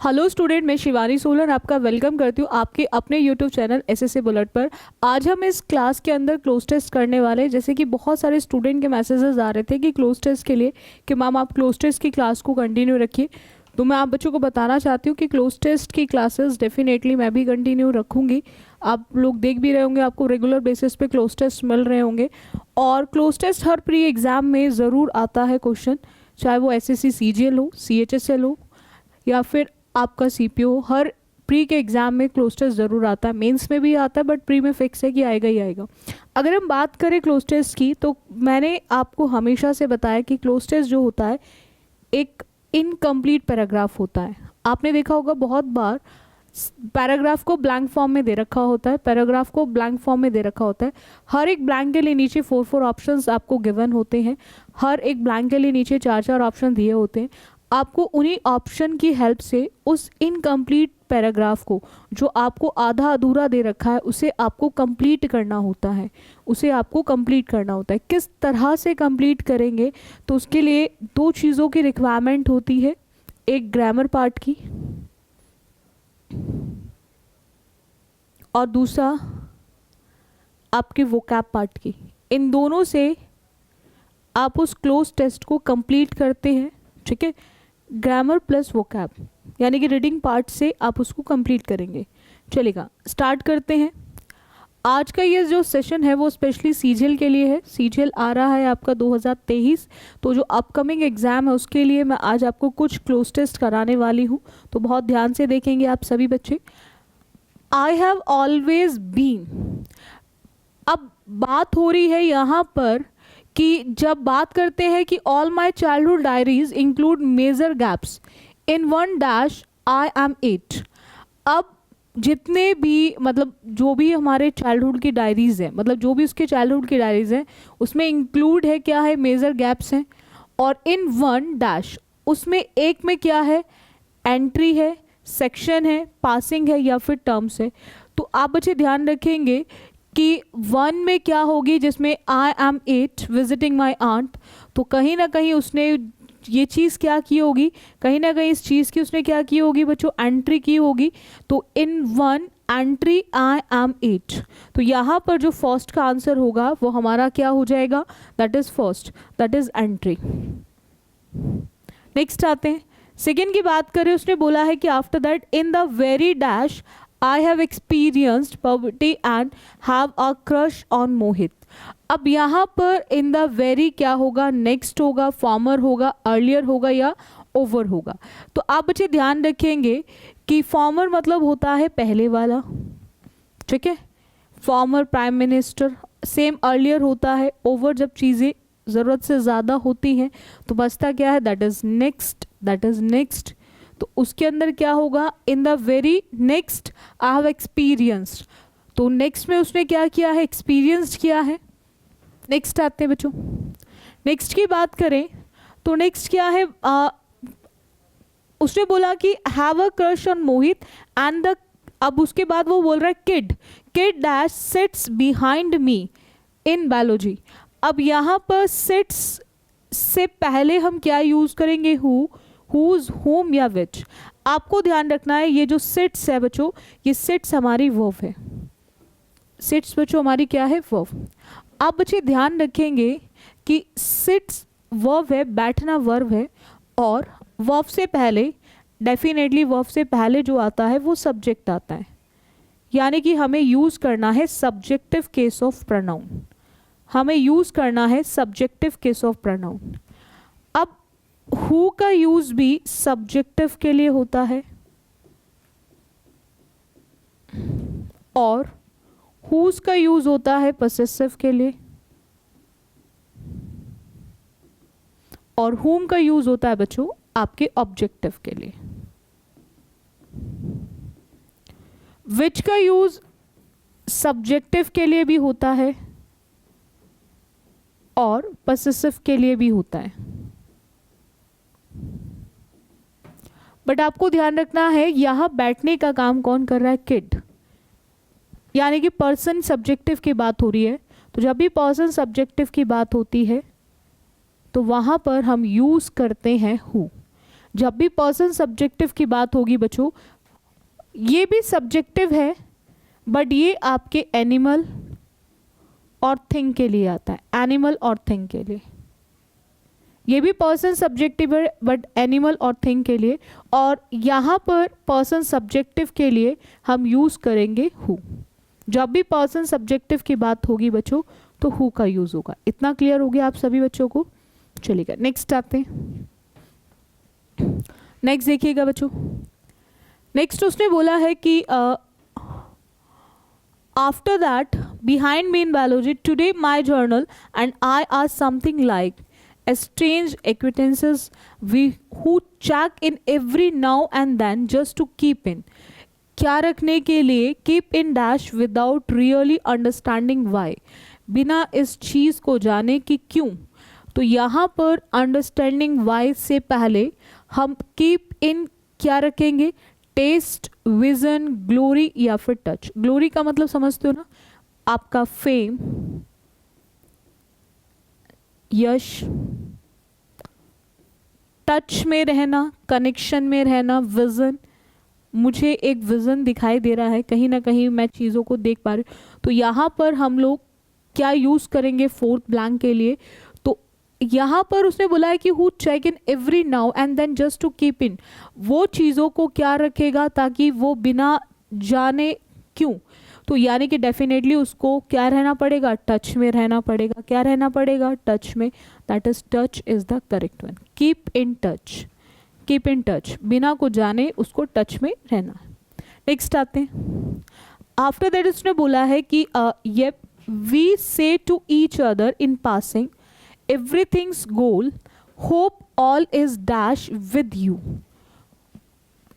Hello student, मैं शिवानी सोलन आपका welcome करती हूँ आपके अपने यूट्यूब चैनल एसएससी बुलेट पर। आज हम इस क्लास के अंदर क्लोज टेस्ट करने वाले हैं। जैसे कि बहुत सारे स्टूडेंट के मैसेजेस आ रहे थे कि क्लोज टेस्ट के लिए कि मैम आप क्लोज टेस्ट की क्लास को कंटिन्यू रखिए, तो मैं आप बच्चों को बताना चाहती हूँ कि क्लोज टेस्ट की क्लासेस डेफिनेटली मैं भी कंटिन्यू रखूँगी। आप लोग देख भी रहे होंगे, आपको रेगुलर बेसिस पे क्लोज टेस्ट मिल रहे होंगे। और क्लोज टेस्ट हर प्री एग्ज़ाम में ज़रूर आता है क्वेश्चन, चाहे वो एसएससी सीजीएल हो, सीएचएसएल हो या फिर आपका सीपीओ। हर प्री के एग्ज़ाम में क्लोज टेस्ट ज़रूर आता है, मेंस में भी आता है, बट प्री में फिक्स है कि आएगा ही आएगा। अगर हम बात करें क्लोज टेस्ट की, तो मैंने आपको हमेशा से बताया कि क्लोज टेस्ट जो होता है एक इनकम्प्लीट पैराग्राफ होता है। आपने देखा होगा बहुत बार पैराग्राफ को ब्लैंक फॉर्म में दे रखा होता है, पैराग्राफ को ब्लैंक फॉर्म में दे रखा होता है। हर एक ब्लैंक के लिए नीचे 4 ऑप्शंस आपको गिवन होते हैं, हर एक ब्लैंक के लिए नीचे 4 ऑप्शन दिए होते हैं। आपको उन्हीं ऑप्शन की हेल्प से उस इनकम्प्लीट पैराग्राफ को, जो आपको आधा अधूरा दे रखा है, उसे आपको कंप्लीट करना होता है। उसे आपको कंप्लीट करना होता है। किस तरह से कंप्लीट करेंगे, तो उसके लिए 2 चीज़ों की रिक्वायरमेंट होती है, एक ग्रामर पार्ट की और दूसरा आपके वोकैब पार्ट की। इन दोनों से आप उस क्लोज टेस्ट को कंप्लीट करते हैं, ठीक है। ग्रामर प्लस वोकैब यानी कि रीडिंग पार्ट से आप उसको कंप्लीट करेंगे। चलेगा, स्टार्ट करते हैं। आज का ये जो सेशन है वो स्पेशली सीजीएल के लिए है। सीजीएल आ रहा है आपका 2023, तो जो अपकमिंग एग्ज़ाम है उसके लिए मैं आज आपको कुछ क्लोज टेस्ट कराने वाली हूँ, तो बहुत ध्यान से देखेंगे आप सभी बच्चे। आई हैव ऑलवेज बीन, अब बात हो रही है यहाँ पर कि जब बात करते हैं कि all my childhood diaries include major gaps in 1 I am 8। अब जितने भी मतलब जो भी हमारे चाइल्डहुड की डायरीज़ हैं, मतलब जो भी उसके चाइल्डहुड की डायरीज़ हैं, उसमें इंक्लूड है क्या है, मेजर गैप्स हैं। और इन 1 उसमें एक में क्या है, एंट्री है, सेक्शन है, पासिंग है या फिर टर्म्स है। तो आप बच्चे ध्यान रखेंगे कि 1 में क्या होगी, जिसमें I am 8 visiting my aunt, तो कहीं ना कहीं उसने ये चीज़ क्या की होगी, कहीं ना कहीं इस चीज़ की उसने क्या की होगी बच्चों, एंट्री की होगी। तो इन 1 एंट्री आई एम 8, तो यहाँ पर जो फर्स्ट का आंसर होगा वो हमारा क्या हो जाएगा, that is first, that is entry. Next आते हैं, सेकेंड की बात करें, उसने बोला है कि after that in the very dash I have experienced poverty and have a crush on मोहित। अब यहाँ पर इन द वेरी क्या होगा, नेक्स्ट होगा, फॉर्मर होगा, अर्लियर होगा या ओवर होगा। तो आप बच्चे ध्यान रखेंगे कि फॉर्मर मतलब होता है पहले वाला, ठीक है, former prime minister. Same earlier होता है, ओवर जब चीज़ें ज़रूरत से ज़्यादा होती हैं तो बचता क्या है, that is next, that is next. तो उसके अंदर क्या होगा, in the very next I have experienced, तो नेक्स्ट में उसने क्या किया है, एक्सपीरियंस्ड किया है। नेक्स्ट आते हैं बच्चों, नेक्स्ट की बात करें तो नेक्स्ट क्या है, उसने बोला कि have a crush on Mohit and the, अब उसके बाद वो बोल रहा है kid, kid dash sits behind me in biology. अब यहाँ पर सिट्स से पहले हम क्या यूज़ करेंगे, हुज, होम या विच। आपको ध्यान रखना है ये जो सिट्स है बच्चों, ये सिट्स हमारी वर्ब है, सिट्स बच्चों हमारी क्या है, वर्ब। आप बच्चे ध्यान रखेंगे कि सिट्स वर्ब है, बैठना वर्ब है, और वर्ब से पहले डेफिनेटली वर्ब से पहले जो आता है वो सब्जेक्ट आता है, यानी कि हमें यूज़ करना है सब्जेक्टिव केस ऑफ प्रोनाउन, हमें यूज़ करना है सब्जेक्टिव केस ऑफ प्रोनाउन। अब हु का यूज भी सब्जेक्टिव के लिए होता है और हुज का यूज होता है पॉसेसिव के लिए, और हुम का यूज होता है बच्चों आपके ऑब्जेक्टिव के लिए। विच का यूज सब्जेक्टिव के लिए भी होता है और पॉसेसिव के लिए भी होता है। बट आपको ध्यान रखना है यहाँ बैठने का काम कौन कर रहा है, किड, यानी कि पर्सन सब्जेक्टिव की बात हो रही है। तो जब भी पर्सन सब्जेक्टिव की बात होती है तो वहाँ पर हम यूज़ करते हैं हु। जब भी पर्सन सब्जेक्टिव की बात होगी बच्चों, ये भी सब्जेक्टिव है बट ये आपके एनिमल और थिंग के लिए आता है, एनिमल और थिंग के लिए। ये भी पर्सन सब्जेक्टिव है बट एनिमल और थिंग के लिए, और यहाँ पर पर्सन सब्जेक्टिव के लिए हम यूज़ करेंगे हु। जब भी पर्सन सब्जेक्टिव की बात होगी बच्चों तो हु का यूज़ होगा। इतना क्लियर हो गया आप सभी बच्चों को? चलिएगा नेक्स्ट आते हैं। नेक्स्ट देखिएगा बच्चों, नेक्स्ट उसने बोला है कि after that behind me in biology today my journal and I are something like a strange acquaintances we who check in every now and then just to keep in, क्या रखने के लिए keep in dash without really understanding why, बिना इस चीज़ को जाने कि क्यों। तो यहाँ पर अंडरस्टैंडिंग वाई से पहले हम कीप इन क्या रखेंगे, टेस्ट, विजन, ग्लोरी या फिर टच। ग्लोरी का मतलब समझते हो ना, आपका फेम, यश, टच में रहना, कनेक्शन में रहना, विजन, मुझे एक विजन दिखाई दे रहा है, कहीं ना कहीं मैं चीज़ों को देख पा रही हूँ। तो यहाँ पर हम लोग क्या यूज़ करेंगे फोर्थ ब्लैंक के लिए, तो यहाँ पर उसने बोला है कि who check in every now and then just to keep in, वो चीज़ों को क्या रखेगा ताकि वो बिना जाने क्यों। तो यानी कि डेफिनेटली उसको क्या रहना पड़ेगा, टच में रहना पड़ेगा। क्या रहना पड़ेगा, टच में। That is touch is the correct one. Keep in touch, keep in touch, बिना को जाने उसको टच में रहना। नेक्स्ट आते हैं, आफ्टर दैट उसने बोला है कि ये we say to each other in passing everything's goal hope all is dash with you,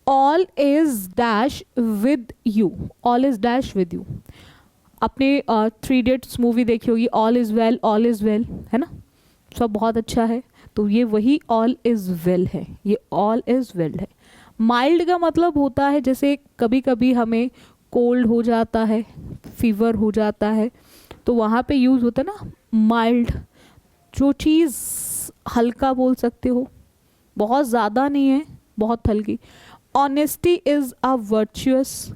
all is dash with you, all is dash with you. आपने 3 इडियट्स मूवी देखी होगी, ऑल इज़ वेल, है ना, सब बहुत अच्छा है। तो ये वही ऑल इज़ वेल है, ये ऑल इज़ वेल है। माइल्ड का मतलब होता है जैसे कभी कभी हमें कोल्ड हो जाता है, फीवर हो जाता है, तो वहाँ पे यूज़ होता है ना माइल्ड, जो चीज़ हल्का बोल सकते हो, बहुत ज़्यादा नहीं है, बहुत हल्की। Honesty is a virtuous,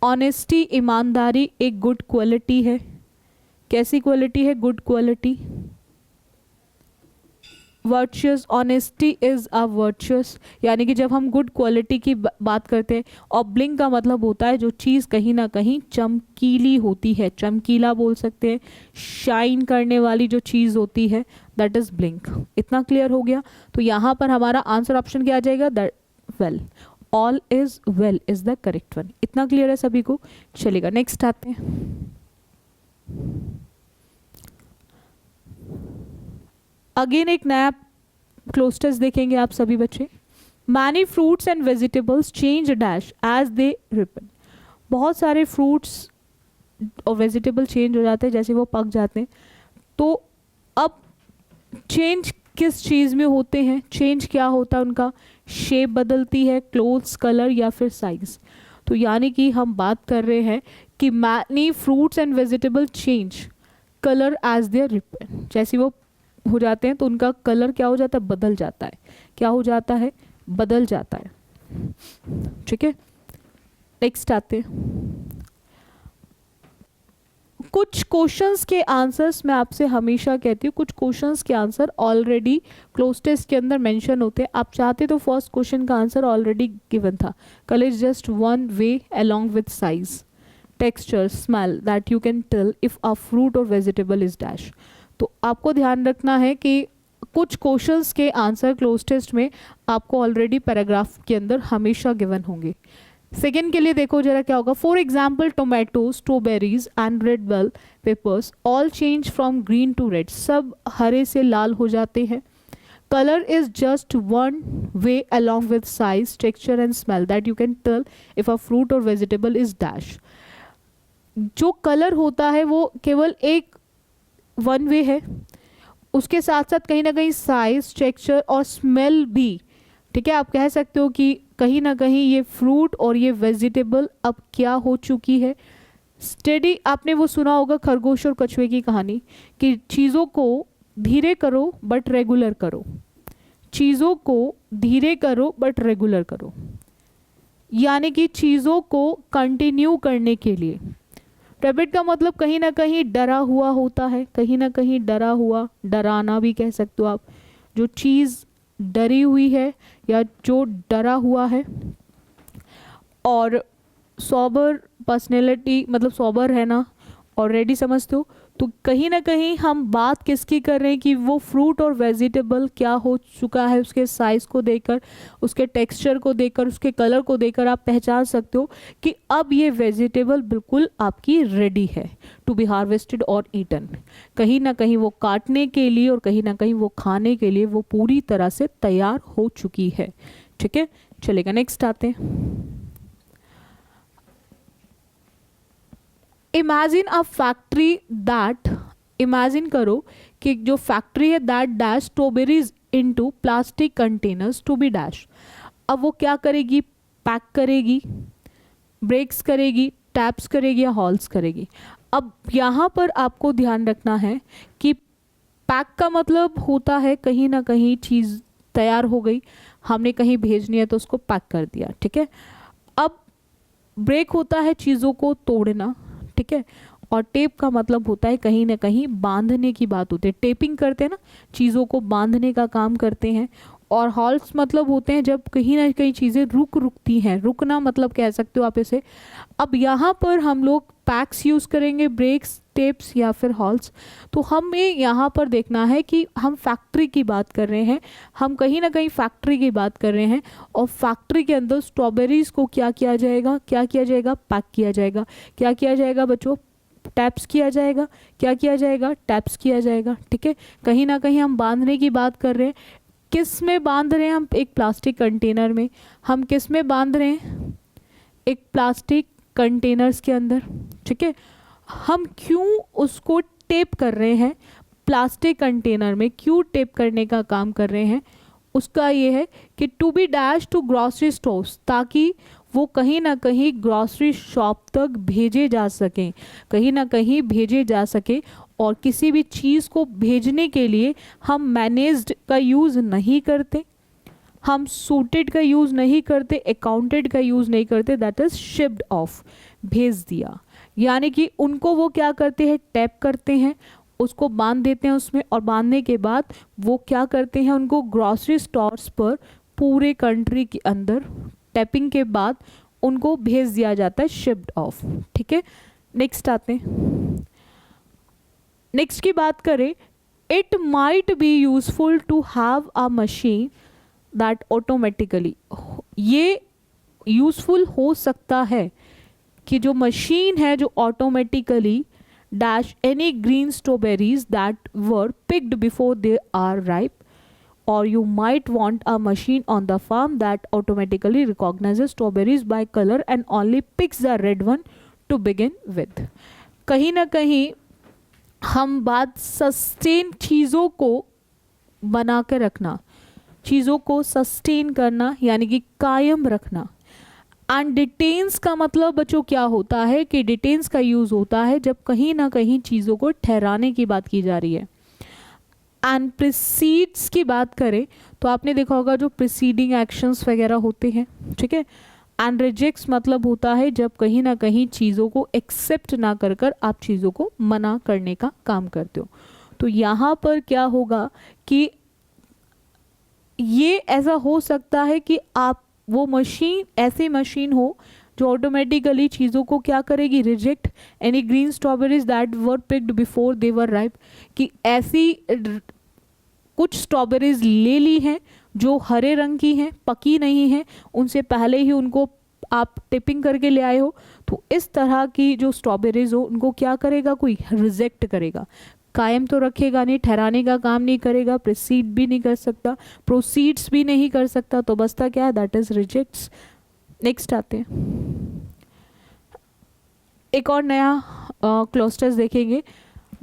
honesty ईमानदारी एक गुड क्वालिटी है। कैसी क्वालिटी है, good quality. Virtuous, honesty is a virtuous, यानी कि जब हम गुड क्वालिटी की बात करते हैं। और ब्लिंक का मतलब होता है जो चीज़ कहीं ना कहीं चमकीली होती है, चमकीला बोल सकते हैं, शाइन करने वाली जो चीज़ होती है, दैट इज़ ब्लिंक। इतना क्लियर हो गया? तो यहाँ पर हमारा आंसर ऑप्शन क्या आ जाएगा, that well, all is well is the correct one. इतना क्लियर है सभी को? चलेगा नेक्स्ट आते हैं। अगेन एक नया क्लोज टेस्ट देखेंगे आप सभी बच्चे। Many fruits and vegetables change dash as they ripen, बहुत सारे फ्रूट्स और वेजिटेबल चेंज हो जाते हैं जैसे वो पक जाते हैं। तो अब चेंज किस चीज़ में होते हैं, चेंज क्या होता है उनका, शेप बदलती है, क्लोथ्स, कलर या फिर साइज। तो यानी कि हम बात कर रहे हैं कि many fruits and vegetable change colour as their ripen, जैसे वो हो जाते हैं तो उनका कलर क्या हो जाता है, बदल जाता है। क्या हो जाता है, बदल जाता है। ठीक है, नेक्स्ट आते हैं। कुछ क्वेश्चंस के आंसर्स मैं आपसे हमेशा कहती हूँ, कुछ क्वेश्चंस के आंसर ऑलरेडी क्लोज टेस्ट के अंदर मेंशन होते हैं। आप चाहते तो फर्स्ट क्वेश्चन का आंसर ऑलरेडी गिवन था, colour is just one way along with size, texture, smell that you can tell if a fruit or vegetable is dash. तो आपको ध्यान रखना है कि कुछ क्वेश्चंस के आंसर क्लोज टेस्ट में आपको ऑलरेडी पैराग्राफ के अंदर हमेशा गिवन होंगे। सेकेंड के लिए देखो जरा क्या होगा, for example tomato, strawberries and red bell peppers all change from green to red, सब हरे से लाल हो जाते हैं। Colour is just one way along with size, texture and smell that you can tell if a fruit or vegetable is dash. जो colour होता है वो केवल एक वन वे है, उसके साथ साथ कहीं ना कहीं साइज, टेक्सचर और स्मेल भी। ठीक है, आप कह सकते हो कि कहीं ना कहीं ये फ्रूट और ये वेजिटेबल अब क्या हो चुकी है, स्टेडी। आपने वो सुना होगा खरगोश और कछुए की कहानी कि चीज़ों को धीरे करो बट रेगुलर करो, चीज़ों को धीरे करो बट रेगुलर करो, यानी कि चीज़ों को कंटिन्यू करने के लिए। टैबलेट का मतलब कहीं ना कहीं डरा हुआ होता है, कहीं ना कहीं डरा हुआ, डराना भी कह सकते हो आप। जो चीज़ डरी हुई है या जो डरा हुआ है। और सॉबर पर्सनैलिटी मतलब सॉबर है ना, ऑलरेडी समझते हो। तो कहीं ना कहीं हम बात किसकी कर रहे हैं कि वो फ्रूट और वेजिटेबल क्या हो चुका है, उसके साइज़ को देखकर, उसके टेक्सचर को देखकर, उसके कलर को देखकर आप पहचान सकते हो कि अब ये वेजिटेबल बिल्कुल आपकी रेडी है टू बी हार्वेस्टेड और ईटन। कहीं ना कहीं वो काटने के लिए और कहीं ना कहीं वो खाने के लिए वो पूरी तरह से तैयार हो चुकी है। ठीक है, चलेगा, नेक्स्ट आते हैं। Imagine a factory that, imagine करो कि जो फैक्ट्री है that dash strawberries into plastic containers to be dash. अब वो क्या करेगी, पैक करेगी, ब्रेक्स करेगी, टैप्स करेगी या हॉल्स करेगी। अब यहाँ पर आपको ध्यान रखना है कि पैक का मतलब होता है कहीं ना कहीं चीज़ तैयार हो गई, हमने कहीं भेजनी है तो उसको पैक कर दिया। ठीक है, अब ब्रेक होता है चीज़ों को तोड़ना। ठीक है, और टेप का मतलब होता है कहीं ना कहीं बांधने की बात होती है, टेपिंग करते हैं ना, चीज़ों को बांधने का काम करते हैं। और हॉल्स मतलब होते हैं जब कहीं ना कहीं चीज़ें रुकती हैं, रुकना मतलब कह सकते हो आप इसे। अब यहाँ पर हम लोग पैक्स यूज़ करेंगे, ब्रेक्स, टेप्स या फिर हॉल्स। तो हमें यहाँ पर देखना है कि हम फैक्ट्री की बात कर रहे हैं, हम कहीं ना कहीं फैक्ट्री की बात कर रहे हैं। और फैक्ट्री के अंदर स्ट्रॉबेरीज को क्या किया जाएगा, क्या किया जाएगा, पैक किया जाएगा। क्या किया जाएगा बच्चों, टैप्स किया जाएगा। क्या किया जाएगा, टैप्स किया जाएगा। ठीक है, कहीं ना कहीं हम बांधने की बात कर रहे हैं। किस में बांध रहे हैं हम, एक प्लास्टिक कंटेनर में। हम किस में बांध रहे हैं, एक प्लास्टिक कंटेनर्स के अंदर। ठीक है, हम क्यों उसको टेप कर रहे हैं, प्लास्टिक कंटेनर में क्यों टेप करने का काम कर रहे हैं, उसका ये है कि to be dash to grocery stores, ताकि वो कहीं ना कहीं ग्रॉसरी शॉप तक भेजे जा सकें, कहीं ना कहीं भेजे जा सके। और किसी भी चीज़ को भेजने के लिए हम मैनेज्ड का यूज़ नहीं करते, हम सूटेड का यूज़ नहीं करते, अकाउंटेड का यूज़ नहीं करते, दैट इज़ शिप्ड ऑफ, भेज दिया। यानी कि उनको वो क्या करते हैं, टैप करते हैं, उसको बांध देते हैं उसमें। और बांधने के बाद वो क्या करते हैं, उनको ग्रॉसरी स्टोर्स पर पूरे कंट्री के अंदर टैपिंग के बाद उनको भेज दिया जाता है, शिप्ड ऑफ। ठीक है, नेक्स्ट आते हैं। नेक्स्ट की बात करें, it might be useful to have a machine that automatically, ये यूजफुल हो सकता है कि जो मशीन है जो automatically dash any green strawberries that were picked before they are ripe, or you might want a machine on the farm that automatically recognizes strawberries by color and only picks the red one to begin with। कहीं ना कहीं हम बात sustain, चीज़ों को बना के रखना, चीज़ों को सस्टेन करना यानी कि कायम रखना। एंड डिटेन्स का मतलब बच्चों क्या होता है कि डिटेन्स का यूज़ होता है जब कहीं ना कहीं चीज़ों को ठहराने की बात की जा रही है। एंड प्रिसीड्स की बात करें तो आपने देखा होगा जो प्रिसीडिंग एक्शंस वगैरह होते हैं। ठीक है, एंड रिजेक्ट्स मतलब होता है जब कहीं ना कहीं चीज़ों को एक्सेप्ट ना कर कर आप चीज़ों को मना करने का काम करते हो। तो यहाँ पर क्या होगा कि ये ऐसा हो सकता है कि आप वो मशीन, ऐसी मशीन हो जो ऑटोमेटिकली चीज़ों को क्या करेगी, reject any green strawberries that were picked before they were ripe, कि ऐसी कुछ स्ट्रॉबेरीज ले ली हैं जो हरे रंग की हैं, पकी नहीं हैं, उनसे पहले ही उनको आप टिपिंग करके ले आए हो। तो इस तरह की जो स्ट्रॉबेरीज हो उनको क्या करेगा, कोई रिजेक्ट करेगा, कायम तो रखेगा नहीं, ठहराने का काम नहीं करेगा, प्रोसीड भी नहीं कर सकता, प्रोसीड्स भी नहीं कर सकता, तो बसता क्या है, दैट इज रिजेक्ट्स। नेक्स्ट आते हैं, एक और नया क्लस्टर्स देखेंगे।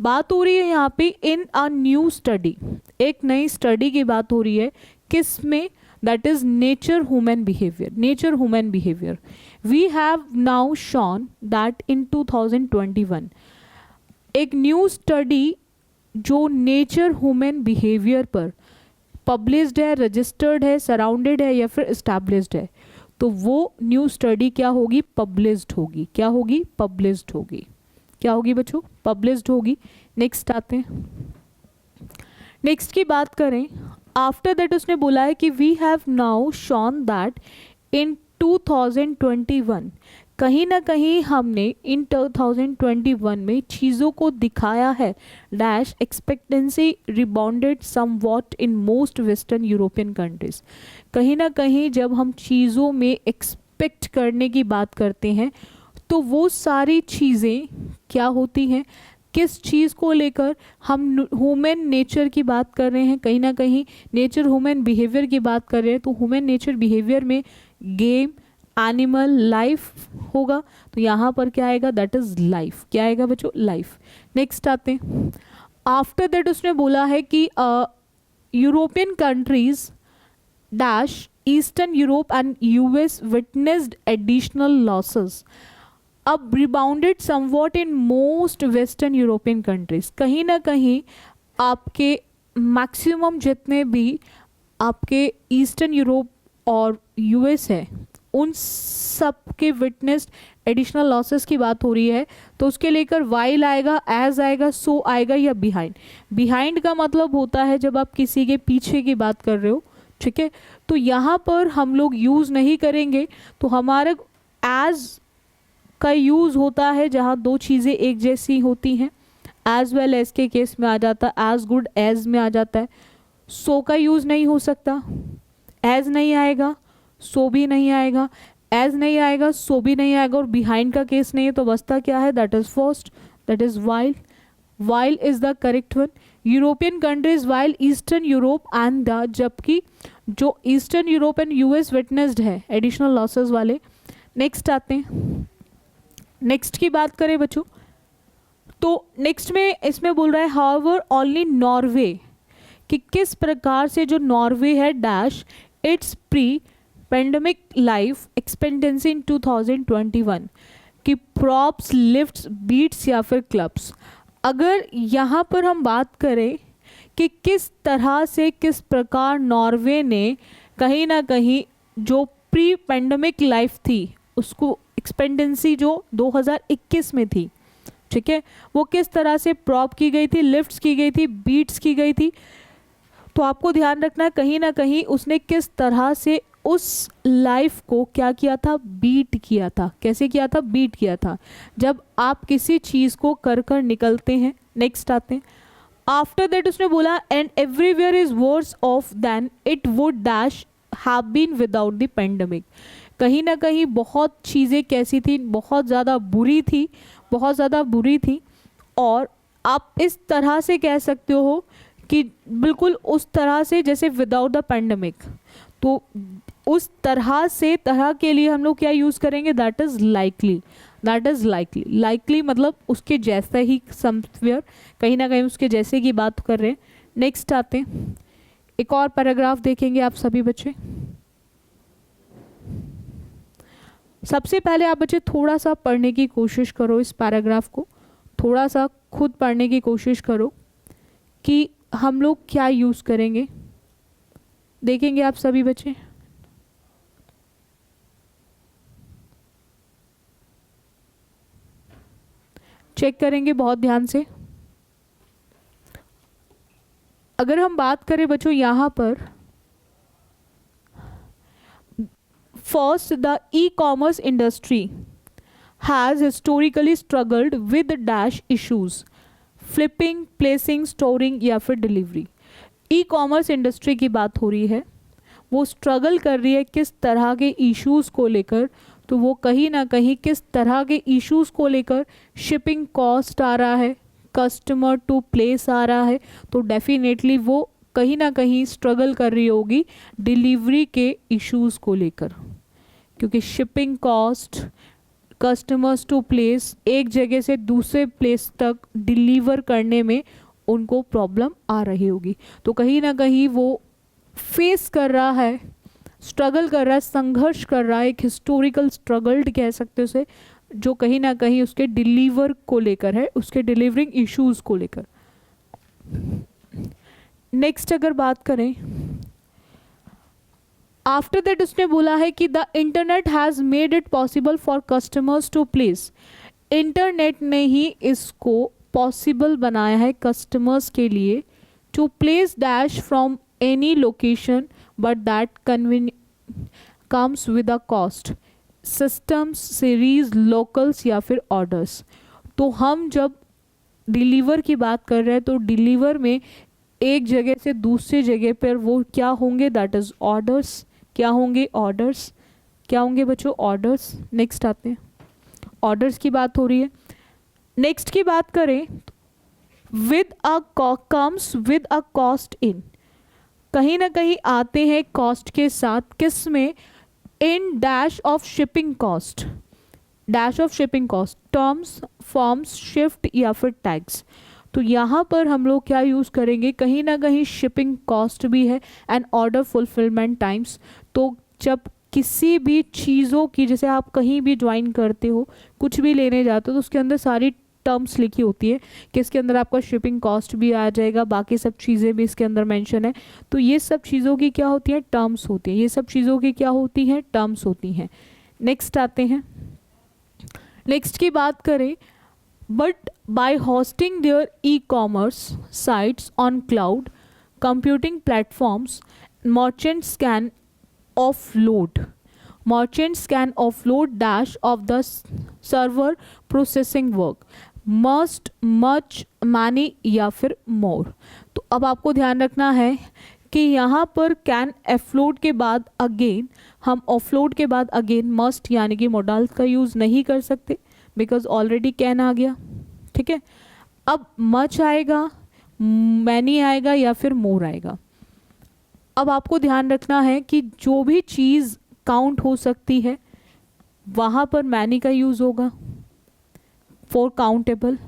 बात हो रही है यहाँ पे इन अ न्यू स्टडी, एक नई स्टडी की बात हो रही है, किस में, that is Nature Human Behaviour. Nature Human Behaviour, we have now shown that in 2021 एक न्यू स्टडी जो नेचर ह्यूमन बिहेवियर पर पब्लिश्ड है, रजिस्टर्ड है, सराउंडेड है या फिर एस्टैब्लिश्ड है, तो वो न्यू स्टडी क्या होगी, पब्लिश्ड होगी। क्या होगी, पब्लिश्ड होगी। क्या होगी बच्चों, पब्लिश्ड होगी। नेक्स्ट आते हैं, नेक्स्ट की बात करें। आफ्टर दैट उसने बोला है कि we have now shown that in 2021, कहीं ना कहीं हमने इन 2021 में चीज़ों को दिखाया है, dash expectancy rebounded somewhat in most western European countries. कहीं ना कहीं जब हम चीज़ों में एक्सपेक्ट करने की बात करते हैं तो वो सारी चीज़ें क्या होती हैं, किस चीज़ को लेकर, हम ह्यूमन नेचर की बात कर रहे हैं, कहीं ना कहीं नेचर ह्यूमन बिहेवियर की बात कर रहे हैं, तो ह्यूमन नेचर बिहेवियर में गेम, एनिमल, लाइफ होगा, तो यहाँ पर क्या आएगा, दैट इज लाइफ। क्या आएगा बच्चों, लाइफ। नेक्स्ट आते हैं, आफ्टर दैट उसने बोला है कि European countries dash eastern Europe and US witnessed additional losses अब rebounded somewhat in most western European countries. कहीं ना कहीं आपके मैक्सिमम जितने भी आपके ईस्टर्न यूरोप और यूएस है उन सब के विटनेस्ड एडिशनल लॉसेस की बात हो रही है, तो उसके लेकर वाइल आएगा, एज आएगा, सो आएगा या बिहाइंड। बिहाइंड का मतलब होता है जब आप किसी के पीछे की बात कर रहे हो, ठीक है, तो यहाँ पर हम लोग यूज़ नहीं करेंगे, तो हमारा एज का यूज़ होता है जहाँ दो चीज़ें एक जैसी होती हैं, एज वेल एज के केस में आ जाता है, एज गुड एज में आ जाता है। सो का यूज़ नहीं हो सकता, एज नहीं आएगा, सो भी नहीं आएगा, एज नहीं आएगा, सो भी नहीं आएगा, और बिहाइंड का केस नहीं है, तो बचता क्या है, that is first, that is while. While is the correct one. European countries while eastern Europe and the, जबकि जो eastern Europe and US witnessed है एडिशनल लॉसेस वाले। नेक्स्ट आते हैं, नेक्स्ट की बात करें बच्चों, तो नेक्स्ट में इसमें बोल रहा है हाउएवर ओनली नॉर्वे, कि किस प्रकार से जो नॉर्वे है dash its pre pandemic life expectancy in 2021, कि प्रॉप्स, लिफ्ट्स, बीट्स या फिर क्लब्स। अगर यहाँ पर हम बात करें कि किस तरह से, किस प्रकार नॉर्वे ने कहीं ना कहीं जो प्री पेंडेमिक लाइफ थी उसको एक्सपेक्टेंसी जो 2021 में थी, ठीक है, वो किस तरह से प्रॉप की गई थी, लिफ्ट्स की गई थी, बीट्स की गई थी, तो आपको ध्यान रखना है कहीं ना कहीं उसने किस तरह से उस लाइफ को क्या किया था, बीट किया था। कैसे किया था, बीट किया था, जब आप किसी चीज़ को कर कर निकलते हैं। नेक्स्ट आते हैं, आफ्टर दैट उसने बोला and everywhere is worse off than it would dash have been without the pandemic. कहीं ना कहीं बहुत चीज़ें कैसी थी, बहुत ज़्यादा बुरी थी, बहुत ज़्यादा बुरी थी, और आप इस तरह से कह सकते हो कि बिल्कुल उस तरह से जैसे विदाउट द पेंडेमिक, तो उस तरह से, तरह के लिए हम लोग क्या यूज़ करेंगे, that is likely. That is likely, likely मतलब उसके जैसा ही, समवेयर कहीं ना कहीं उसके जैसे की बात कर रहे हैं। नेक्स्ट आते हैं, एक और पैराग्राफ देखेंगे आप सभी बच्चे। सबसे पहले आप बच्चे थोड़ा सा पढ़ने की कोशिश करो, इस पैराग्राफ को थोड़ा सा खुद पढ़ने की कोशिश करो कि हम लोग क्या यूज़ करेंगे। देखेंगे आप सभी बच्चे, चेक करेंगे बहुत ध्यान से। अगर हम बात करें बच्चों यहाँ पर, first the e commerce industry has historically struggled with dash issues, flipping, placing, storing या फिर डिलीवरी। ई कॉमर्स इंडस्ट्री की बात हो रही है, वो स्ट्रगल कर रही है किस तरह के इश्यूज़ को लेकर, तो वो कहीं ना कहीं किस तरह के इश्यूज़ को लेकर, शिपिंग कॉस्ट आ रहा है, कस्टमर टू प्लेस आ रहा है, तो डेफिनेटली वो कहीं ना कहीं स्ट्रगल कर रही होगी डिलीवरी के इश्यूज़ को लेकर, क्योंकि shipping cost, customers to place, एक जगह से दूसरे प्लेस तक डिलीवर करने में उनको प्रॉब्लम आ रही होगी, तो कहीं ना कहीं वो फेस कर रहा है, स्ट्रगल कर रहा है, संघर्ष कर रहा है, एक हिस्टोरिकल स्ट्रगल्ड कह सकते हो उसे, जो कहीं ना कहीं उसके डिलीवर को लेकर है, उसके डिलीवरिंग इश्यूज़ को लेकर। नेक्स्ट अगर बात करें आफ्टर दैट उसने बोला है कि the internet has made it possible for customers to place, internet ने ही इसको पॉसिबल बनाया है कस्टमर्स के लिए to place dash from any location but that comes with a cost, systems, series, locals या फिर ऑर्डर्स। तो हम जब डिलीवर की बात कर रहे हैं तो डिलीवर में एक जगह से दूसरी जगह पर वो क्या होंगे, दैट इज ऑर्डर्स। क्या होंगे, ऑर्डर्स। क्या होंगे बच्चों, ऑर्डर्स। नेक्स्ट आते हैं, ऑर्डर्स की बात हो रही है। नेक्स्ट की बात करें, with a comes with a cost in, कहीं ना कहीं आते हैं कॉस्ट के साथ, किस में, in dash of shipping cost, dash of shipping cost, terms, forms, shift या फिर टैग्स। तो यहाँ पर हम लोग क्या यूज़ करेंगे, कहीं ना कहीं शिपिंग कॉस्ट भी है एंड ऑर्डर फुलफिलमेंट टाइम्स। तो जब किसी भी चीज़ों की, जैसे आप कहीं भी ज्वाइन करते हो, कुछ भी लेने जाते हो, तो उसके अंदर सारी टर्म्स लिखी होती है कि इसके अंदर आपका शिपिंग कॉस्ट भी आ जाएगा, बाकी सब चीज़ें भी इसके अंदर मेंशन है। तो ये सब चीज़ों की क्या होती है, टर्म्स होती है। ये सब चीज़ों की क्या होती हैं, टर्म्स होती हैं। नेक्स्ट आते हैं, नेक्स्ट की बात करें, but by hosting their e commerce sites on cloud computing platforms, merchants can offload dash of the server processing work, must, much, many या फिर more। तो अब आपको ध्यान रखना है कि यहाँ पर कैन offload के बाद अगेन हम offload के बाद अगेन must यानी कि मोडाल्स का यूज़ नहीं कर सकते, बिकॉज ऑलरेडी कैन आ गया। ठीक है, अब मच आएगा, मैनी आएगा या फिर मोर आएगा। अब आपको ध्यान रखना है कि जो भी चीज़ काउंट हो सकती है वहाँ पर मैनी का यूज़ होगा फॉर काउंटेबल,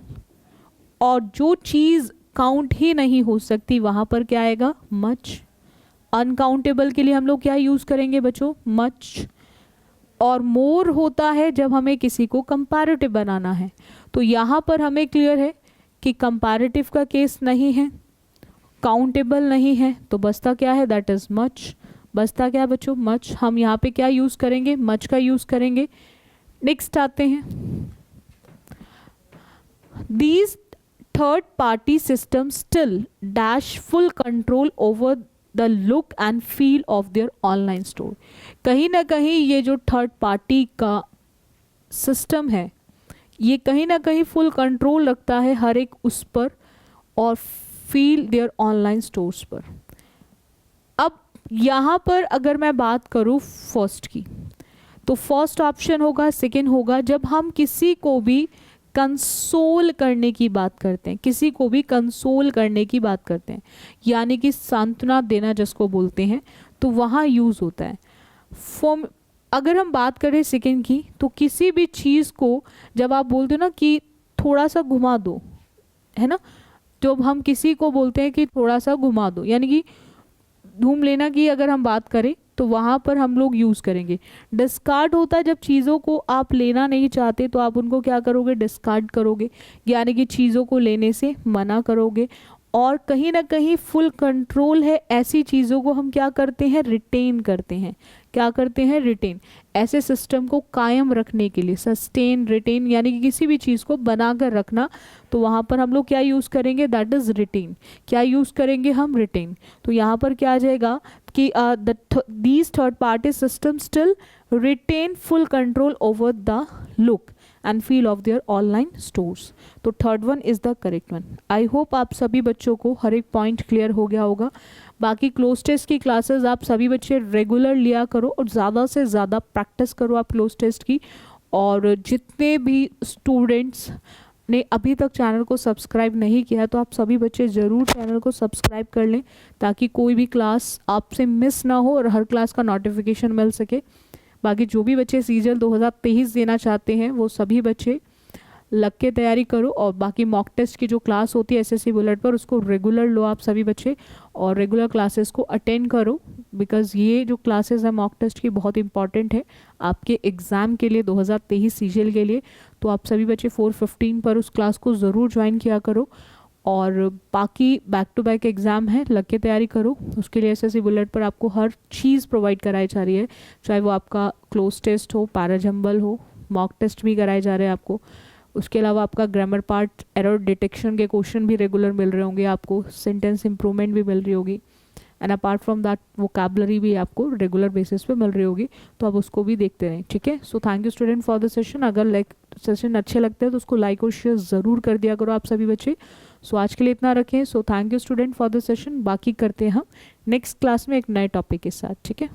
और जो चीज़ काउंट ही नहीं हो सकती वहाँ पर क्या आएगा, मच। अनकाउंटेबल के लिए हम लोग क्या यूज़ करेंगे बच्चों, मच। और मोर होता है जब हमें किसी को कंपैरेटिव बनाना है। तो यहाँ पर हमें क्लियर है कि कंपैरेटिव का केस नहीं है, काउंटेबल नहीं है, तो बचता क्या है, दैट इज मच। बचता क्या है बच्चों, मच। हम यहाँ पे क्या यूज़ करेंगे, मच का यूज़ करेंगे। नेक्स्ट आते हैं, these third party system still dash full control over the look and feel of their online store. कहीं ना कहीं ये जो थर्ड पार्टी का सिस्टम है ये कहीं ना कहीं फुल कंट्रोल रखता है हर एक उस पर और फील देयर ऑनलाइन स्टोर्स पर। अब यहाँ पर अगर मैं बात करूँ फर्स्ट की, तो फर्स्ट ऑप्शन होगा, सेकंड होगा, जब हम किसी को भी कंसोल करने की बात करते हैं, किसी को भी कंसोल करने की बात करते हैं, यानी कि सांत्वना देना जिसको बोलते हैं, तो वहाँ यूज़ होता है। फॉर्म अगर हम बात करें सेकंड की, तो किसी भी चीज़ को जब आप बोलते हो ना कि थोड़ा सा घुमा दो, है ना, जब हम किसी को बोलते हैं कि थोड़ा सा घुमा दो, यानी कि घूम लेना की अगर हम बात करें तो वहाँ पर हम लोग यूज़ करेंगे। डिस्कार्ड होता है जब चीज़ों को आप लेना नहीं चाहते तो आप उनको क्या करोगे, डिस्कार्ड करोगे, यानी कि चीज़ों को लेने से मना करोगे। और कहीं ना कहीं फुल कंट्रोल है, ऐसी चीज़ों को हम क्या करते हैं, रिटेन करते हैं। क्या करते हैं, रिटेन। ऐसे सिस्टम को कायम रखने के लिए, सस्टेन, रिटेन, यानी कि किसी भी चीज़ को बना कर रखना, तो वहाँ पर हम लोग क्या यूज़ करेंगे, दैट इज़ रिटेन। क्या यूज़ करेंगे हम, रिटेन। तो यहाँ पर क्या आ जाएगा कि these third party system still retain full control over the look and feel of their online stores. तो third one is the correct one. I hope आप सभी बच्चों को हर एक पॉइंट क्लियर हो गया होगा। बाकी क्लोज टेस्ट की क्लासेस आप सभी बच्चे रेगुलर लिया करो और ज़्यादा से ज़्यादा प्रैक्टिस करो आप क्लोज टेस्ट की। और जितने भी स्टूडेंट्स ने अभी तक चैनल को सब्सक्राइब नहीं किया है तो आप सभी बच्चे ज़रूर चैनल को सब्सक्राइब कर लें, ताकि कोई भी क्लास आपसे मिस ना हो और हर क्लास का नोटिफिकेशन मिल सके। बाकी जो भी बच्चे सीजल 2023 देना चाहते हैं वो सभी बच्चे लग के तैयारी करो। और बाकी मॉक टेस्ट की जो क्लास होती है एसएससी बुलेट पर, उसको रेगुलर लो आप सभी बच्चे और रेगुलर क्लासेस को अटेंड करो, बिकॉज़ ये जो क्लासेस है मॉक टेस्ट की बहुत इंपॉर्टेंट है आपके एग्ज़ाम के लिए 2023 सीजल के लिए। तो आप सभी बच्चे 4:15 पर उस क्लास को ज़रूर ज्वाइन किया करो। और बाकी बैक टू बैक एग्ज़ाम है, लग के तैयारी करो। उसके लिए एसएससी बुलेट पर आपको हर चीज़ प्रोवाइड कराई जा रही है, चाहे वो आपका क्लोज टेस्ट हो, पैराजंबल हो, मॉक टेस्ट भी कराए जा रहे हैं आपको। उसके अलावा आपका ग्रामर पार्ट, एरर डिटेक्शन के क्वेश्चन भी रेगुलर मिल रहे होंगे आपको, सेंटेंस इंप्रूवमेंट भी मिल रही होगी, and apart from that vocabulary भी आपको रेगुलर बेसिस पे मिल रही होगी, तो आप उसको भी देखते रहें, ठीक है। So thank you student for the session. अगर लाइक सेशन अच्छे लगते हैं तो उसको लाइक और शेयर ज़रूर कर दिया करो आप सभी बच्चे। सो आज के लिए इतना रखें। So thank you student for the session. बाकी करते हैं हम नेक्स्ट क्लास में एक नए टॉपिक के साथ, ठीक है।